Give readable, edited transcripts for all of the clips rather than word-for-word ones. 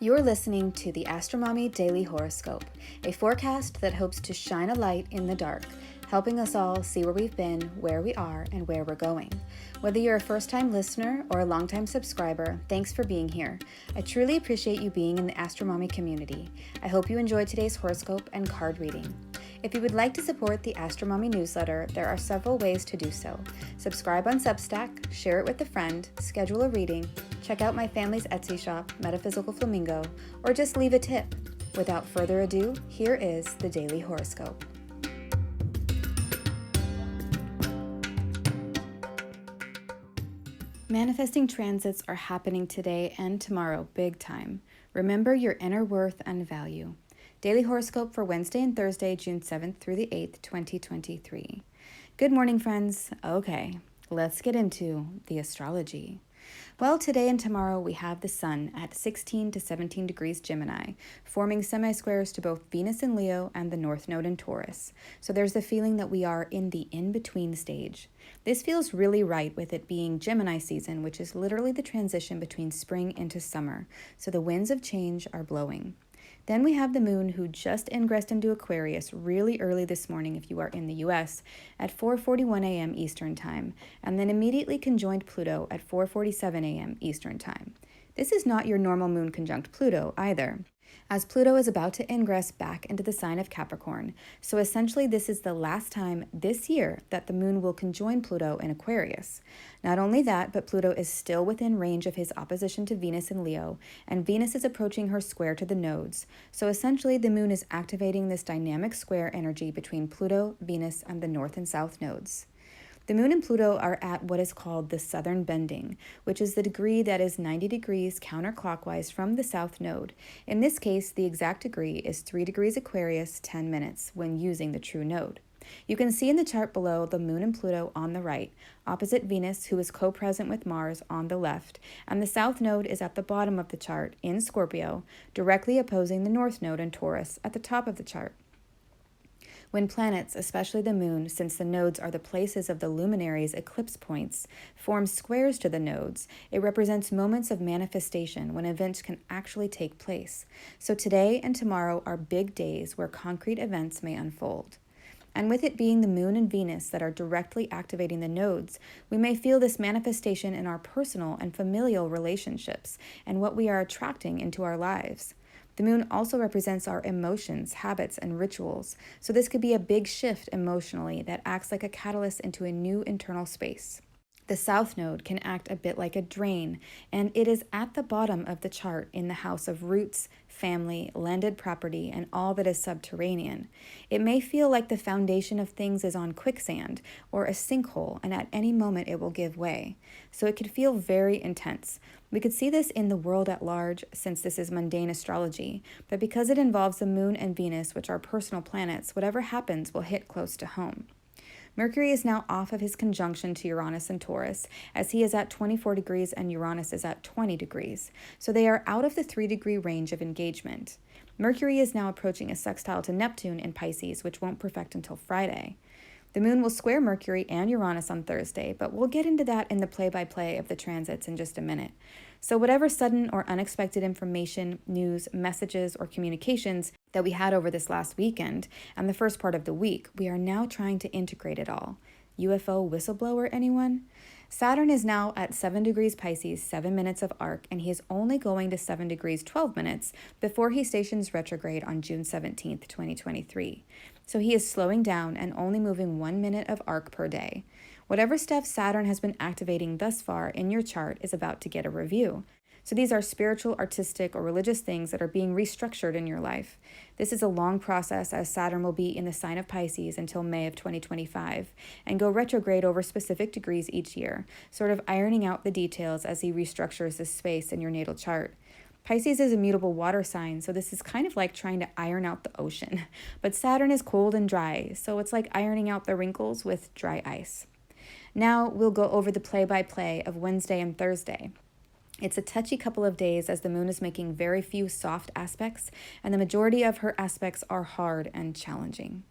You're listening to the AstroMommy Daily Horoscope, a forecast that hopes to shine a light in the dark, helping us all see where we've been, where we are, and where we're going. Whether you're a first-time listener or a long-time subscriber, thanks for being here. I truly appreciate you being in the AstroMommy community. I hope you enjoyed today's horoscope and card reading. If you would like to support the AstroMommy Newsletter, there are several ways to do so. Subscribe on Substack, share it with a friend, schedule a reading, check out my family's Etsy shop, Metaphysical Flamingo, or just leave a tip. Without further ado, here is the Daily Horoscope. Manifesting transits are happening today and tomorrow, big time. Remember your inner worth and value. Daily Horoscope for Wednesday and Thursday, June 7th through the 8th, 2023. Good morning, friends. Okay, let's get into the astrology. Well, today and tomorrow we have the Sun at 16 to 17 degrees Gemini, forming semi-squares to both Venus in Leo and the North Node in Taurus. So there's the feeling that we are in the in-between stage. This feels really right with it being Gemini season, which is literally the transition between spring into summer. So the winds of change are blowing. Then we have the moon, who just ingressed into Aquarius really early this morning if you are in the US at 4:41 a.m. Eastern Time, and then immediately conjoined Pluto at 4:47 a.m. Eastern Time. This is not your normal moon conjunct Pluto either, as Pluto is about to ingress back into the sign of Capricorn. So essentially this is the last time this year that the moon will conjoin Pluto in Aquarius. Not only that, but Pluto is still within range of his opposition to Venus in Leo, and Venus is approaching her square to the nodes. So essentially the moon is activating this dynamic square energy between Pluto, Venus, and the north and south nodes. The moon and Pluto are at what is called the southern bending, which is the degree that is 90 degrees counterclockwise from the south node. In this case, the exact degree is 3 degrees Aquarius, 10 minutes when using the true node. You can see in the chart below the moon and Pluto on the right, opposite Venus, who is co-present with Mars, on the left, and the south node is at the bottom of the chart in Scorpio, directly opposing the north node in Taurus at the top of the chart. When planets, especially the moon, since the nodes are the places of the luminaries' eclipse points, form squares to the nodes, it represents moments of manifestation when events can actually take place. So today and tomorrow are big days where concrete events may unfold. And with it being the moon and Venus that are directly activating the nodes, we may feel this manifestation in our personal and familial relationships and what we are attracting into our lives. The moon also represents our emotions, habits, and rituals, so this could be a big shift emotionally that acts like a catalyst into a new internal space. The south node can act a bit like a drain, and it is at the bottom of the chart in the house of roots, family, landed property, and all that is subterranean. It may feel like the foundation of things is on quicksand or a sinkhole, and at any moment it will give way. So it could feel very intense. We could see this in the world at large, since this is mundane astrology, but because it involves the moon and Venus, which are personal planets, whatever happens will hit close to home. Mercury is now off of his conjunction to Uranus and Taurus, as he is at 24 degrees and Uranus is at 20 degrees, so they are out of the 3-degree range of engagement. Mercury is now approaching a sextile to Neptune in Pisces, which won't perfect until Friday. The moon will square Mercury and Uranus on Thursday, but we'll get into that in the play-by-play of the transits in just a minute. So whatever sudden or unexpected information, news, messages, or communications that we had over this last weekend and the first part of the week, we are now trying to integrate it all. UFO whistleblower, anyone? Saturn is now at 7 degrees Pisces, 7 minutes of arc, and he is only going to 7 degrees 12 minutes before he stations retrograde on June 17th, 2023. So he is slowing down and only moving 1 minute of arc per day. Whatever stuff Saturn has been activating thus far in your chart is about to get a review. So these are spiritual, artistic, or religious things that are being restructured in your life. This is a long process, as Saturn will be in the sign of Pisces until May of 2025 and go retrograde over specific degrees each year, sort of ironing out the details as he restructures this space in your natal chart. Pisces is a mutable water sign, so this is kind of like trying to iron out the ocean. But Saturn is cold and dry, so it's like ironing out the wrinkles with dry ice. Now we'll go over the play-by-play of Wednesday and Thursday. It's a touchy couple of days as the moon is making very few soft aspects, and the majority of her aspects are hard and challenging.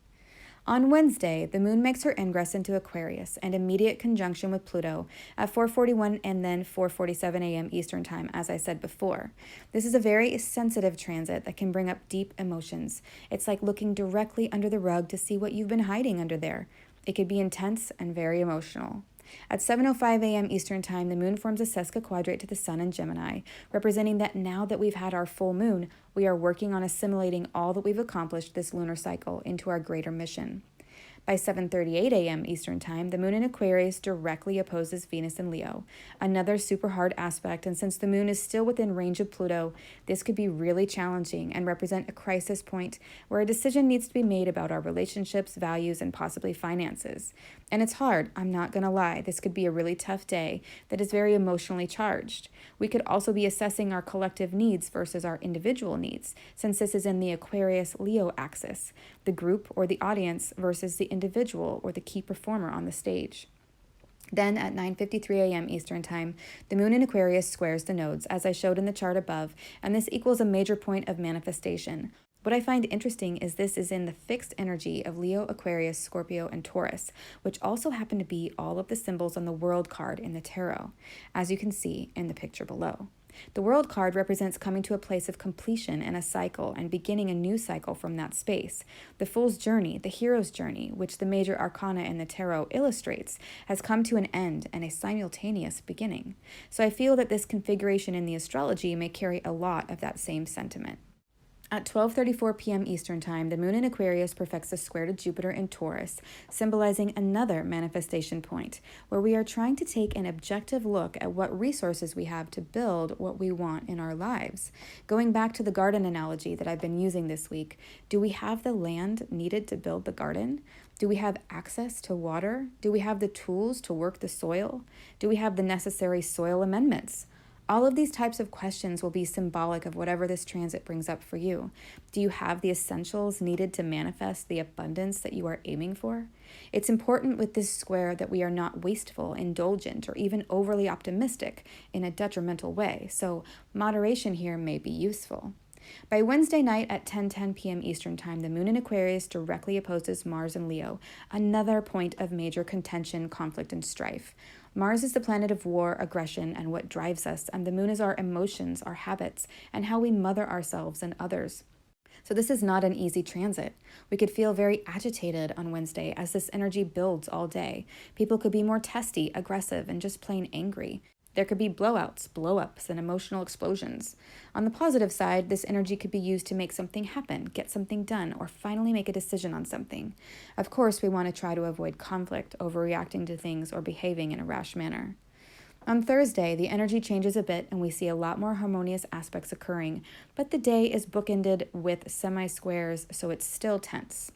On Wednesday, the moon makes her ingress into Aquarius and immediate conjunction with Pluto at 4:41 and then 4:47 a.m. Eastern Time, as I said before. This is a very sensitive transit that can bring up deep emotions. It's like looking directly under the rug to see what you've been hiding under there. It could be intense and very emotional. At 7:05 a.m. Eastern Time, the moon forms a sesquiquadrate to the sun in Gemini, representing that now that we've had our full moon, we are working on assimilating all that we've accomplished this lunar cycle into our greater mission. By 7:38 a.m. Eastern Time, the moon in Aquarius directly opposes Venus in Leo, another super hard aspect, and since the moon is still within range of Pluto, this could be really challenging and represent a crisis point where a decision needs to be made about our relationships, values, and possibly finances. And it's hard, I'm not going to lie. This could be a really tough day that is very emotionally charged. We could also be assessing our collective needs versus our individual needs, since this is in the Aquarius-Leo axis, the group or the audience versus the individual or the key performer on the stage. Then at 9:53 a.m. Eastern Time, the moon in Aquarius squares the nodes, as I showed in the chart above, and this equals a major point of manifestation. What I find interesting is this is in the fixed energy of Leo, Aquarius, Scorpio, and Taurus, which also happen to be all of the symbols on the World card in the tarot, as you can see in the picture below. The World card represents coming to a place of completion in a cycle and beginning a new cycle from that space. The Fool's journey, the hero's journey, which the major arcana in the tarot illustrates, has come to an end and a simultaneous beginning. So I feel that this configuration in the astrology may carry a lot of that same sentiment. At 12:34 p.m. Eastern Time, the moon in Aquarius perfects a square to Jupiter in Taurus, symbolizing another manifestation point, where we are trying to take an objective look at what resources we have to build what we want in our lives. Going back to the garden analogy that I've been using this week, do we have the land needed to build the garden? Do we have access to water? Do we have the tools to work the soil? Do we have the necessary soil amendments? All of these types of questions will be symbolic of whatever this transit brings up for you. Do you have the essentials needed to manifest the abundance that you are aiming for? It's important with this square that we are not wasteful, indulgent, or even overly optimistic in a detrimental way, so moderation here may be useful. By Wednesday night at 10:10 p.m. Eastern Time, the moon in Aquarius directly opposes Mars in Leo, another point of major contention, conflict, and strife. Mars is the planet of war, aggression, and what drives us, and the moon is our emotions, our habits, and how we mother ourselves and others. So this is not an easy transit. We could feel very agitated on Wednesday as this energy builds all day. People could be more testy, aggressive, and just plain angry. There could be blowouts, blow-ups, and emotional explosions. On the positive side, this energy could be used to make something happen, get something done, or finally make a decision on something. Of course, we want to try to avoid conflict, overreacting to things, or behaving in a rash manner. On Thursday, the energy changes a bit and we see a lot more harmonious aspects occurring, but the day is bookended with semi-squares, so it's still tense.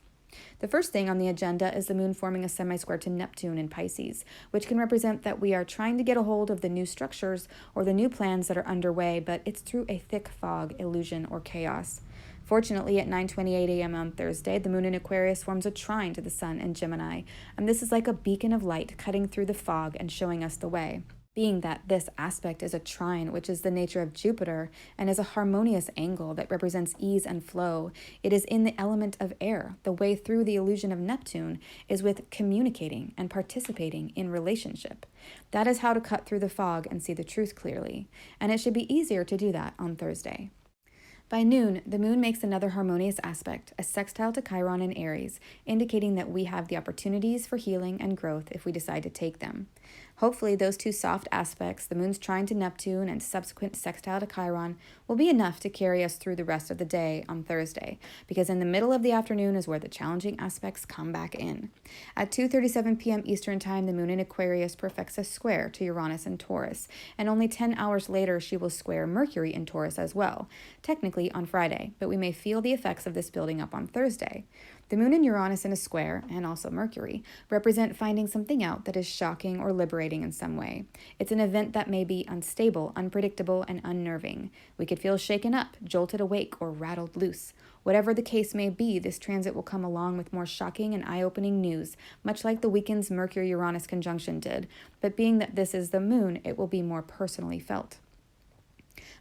The first thing on the agenda is the moon forming a semi-square to Neptune in Pisces, which can represent that we are trying to get a hold of the new structures or the new plans that are underway, but it's through a thick fog, illusion, or chaos. Fortunately, at 9:28 a.m. on Thursday, the moon in Aquarius forms a trine to the sun in Gemini, and this is like a beacon of light cutting through the fog and showing us the way. Being that this aspect is a trine, which is the nature of Jupiter, and is a harmonious angle that represents ease and flow, it is in the element of air. The way through the illusion of Neptune is with communicating and participating in relationship. That is how to cut through the fog and see the truth clearly, and it should be easier to do that on Thursday. By noon, the moon makes another harmonious aspect, a sextile to Chiron in Aries, indicating that we have the opportunities for healing and growth if we decide to take them. Hopefully, those two soft aspects, the moon's trine to Neptune and subsequent sextile to Chiron, will be enough to carry us through the rest of the day on Thursday, because in the middle of the afternoon is where the challenging aspects come back in. At 2:37 p.m. Eastern Time, the moon in Aquarius perfects a square to Uranus in Taurus, and only 10 hours later she will square Mercury in Taurus as well, technically on Friday, but we may feel the effects of this building up on Thursday. The moon and Uranus in a square, and also Mercury, represent finding something out that is shocking or liberating in some way. It's an event that may be unstable, unpredictable, and unnerving. We could feel shaken up, jolted awake, or rattled loose. Whatever the case may be, this transit will come along with more shocking and eye-opening news, much like the weekend's Mercury-Uranus conjunction did, but being that this is the moon, it will be more personally felt.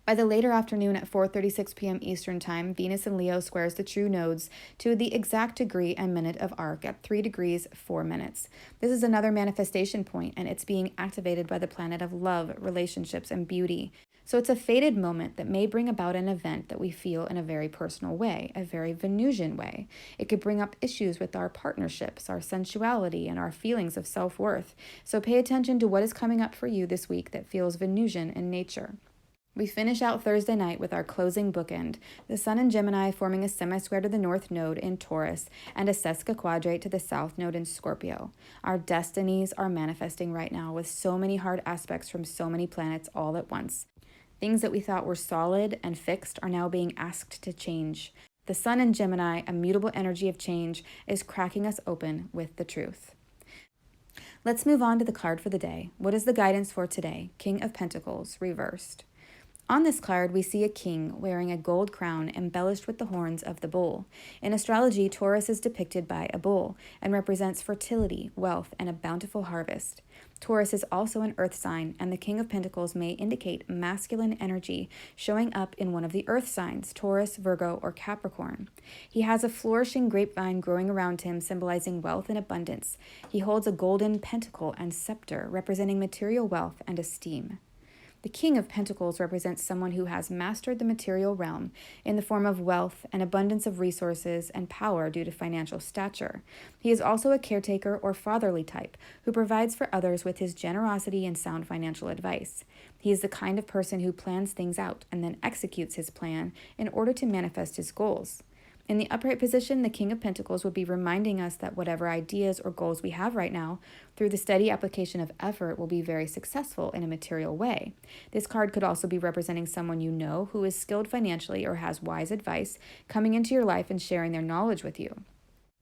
By the later afternoon at 4:36 p.m. Eastern Time, Venus in Leo squares the true nodes to the exact degree and minute of arc at 3 degrees 4 minutes. This is another manifestation point, and it's being activated by the planet of love, relationships, and beauty. So it's a fated moment that may bring about an event that we feel in a very personal way, a very Venusian way. It could bring up issues with our partnerships, our sensuality, and our feelings of self-worth. So pay attention to what is coming up for you this week that feels Venusian in nature. We finish out Thursday night with our closing bookend, the Sun in Gemini forming a semi-square to the North Node in Taurus and a sesquiquadrate to the South Node in Scorpio. Our destinies are manifesting right now with so many hard aspects from so many planets all at once. Things that we thought were solid and fixed are now being asked to change. The Sun in Gemini, a mutable energy of change, is cracking us open with the truth. Let's move on to the card for the day. What is the guidance for today? King of Pentacles, reversed. On this card, we see a king wearing a gold crown embellished with the horns of the bull. In astrology, Taurus is depicted by a bull and represents fertility, wealth, and a bountiful harvest. Taurus is also an earth sign, and the King of Pentacles may indicate masculine energy showing up in one of the earth signs, Taurus, Virgo, or Capricorn. He has a flourishing grapevine growing around him, symbolizing wealth and abundance. He holds a golden pentacle and scepter, representing material wealth and esteem. The King of Pentacles represents someone who has mastered the material realm in the form of wealth and abundance of resources and power due to financial stature. He is also a caretaker or fatherly type who provides for others with his generosity and sound financial advice. He is the kind of person who plans things out and then executes his plan in order to manifest his goals. In the upright position, the King of Pentacles would be reminding us that whatever ideas or goals we have right now, through the steady application of effort, will be very successful in a material way. This card could also be representing someone you know who is skilled financially or has wise advice coming into your life and sharing their knowledge with you.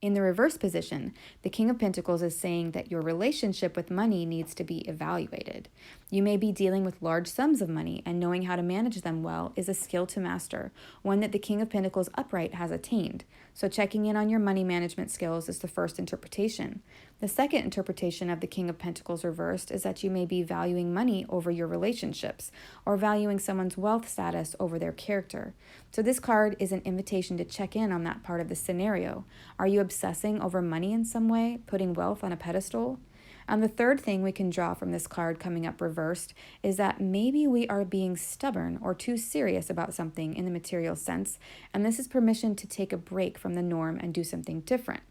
In the reverse position, the King of Pentacles is saying that your relationship with money needs to be evaluated. You may be dealing with large sums of money, and knowing how to manage them well is a skill to master, one that the King of Pentacles upright has attained. So checking in on your money management skills is the first interpretation. The second interpretation of the King of Pentacles reversed is that you may be valuing money over your relationships, or valuing someone's wealth status over their character. So this card is an invitation to check in on that part of the scenario. Are you obsessing over money in some way, putting wealth on a pedestal? And the third thing we can draw from this card coming up reversed is that maybe we are being stubborn or too serious about something in the material sense, and this is permission to take a break from the norm and do something different.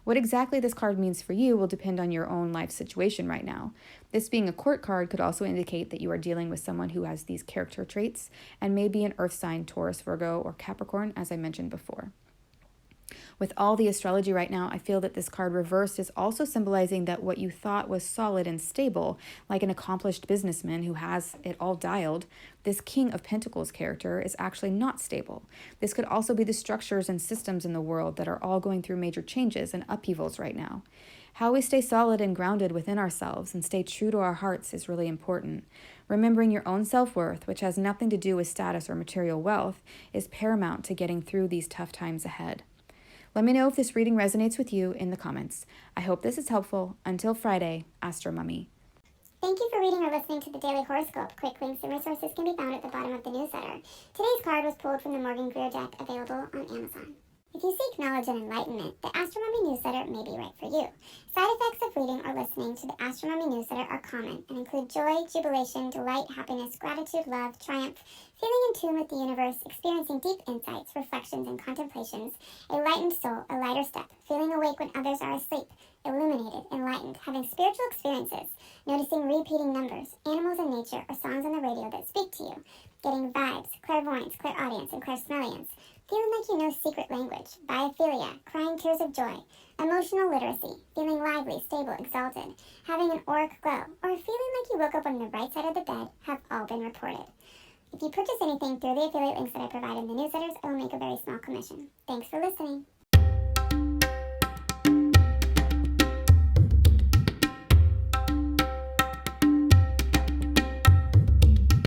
What exactly this card means for you will depend on your own life situation right now. This being a court card could also indicate that you are dealing with someone who has these character traits and may be an earth sign, Taurus, Virgo, or Capricorn, as I mentioned before. With all the astrology right now, I feel that this card reversed is also symbolizing that what you thought was solid and stable, like an accomplished businessman who has it all dialed, this King of Pentacles character is actually not stable. This could also be the structures and systems in the world that are all going through major changes and upheavals right now. How we stay solid and grounded within ourselves and stay true to our hearts is really important. Remembering your own self-worth, which has nothing to do with status or material wealth, is paramount to getting through these tough times ahead. Let me know if this reading resonates with you in the comments. I hope this is helpful. Until Friday, AstroMommy. Thank you for reading or listening to the Daily Horoscope. Quick links and resources can be found at the bottom of the newsletter. Today's card was pulled from the Morgan-Greer Deck, available on Amazon. If you seek knowledge and enlightenment, the AstroMommy Newsletter may be right for you. Side effects of reading or listening to the AstroMommy Newsletter are common and include joy, jubilation, delight, happiness, gratitude, love, triumph, feeling in tune with the universe, experiencing deep insights, reflections, and contemplations, a lightened soul, a lighter step, feeling awake when others are asleep, illuminated, enlightened, having spiritual experiences, noticing repeating numbers, animals in nature, or songs on the radio that speak to you, getting vibes, clairvoyance, clairaudience, and clairsmelliance, feeling like you know secret language, biophilia, crying tears of joy, emotional literacy, feeling lively, stable, exalted, having an auric glow, or feeling like you woke up on the right side of the bed have all been reported. If you purchase anything through the affiliate links that I provide in the newsletters, I will make a very small commission. Thanks for listening.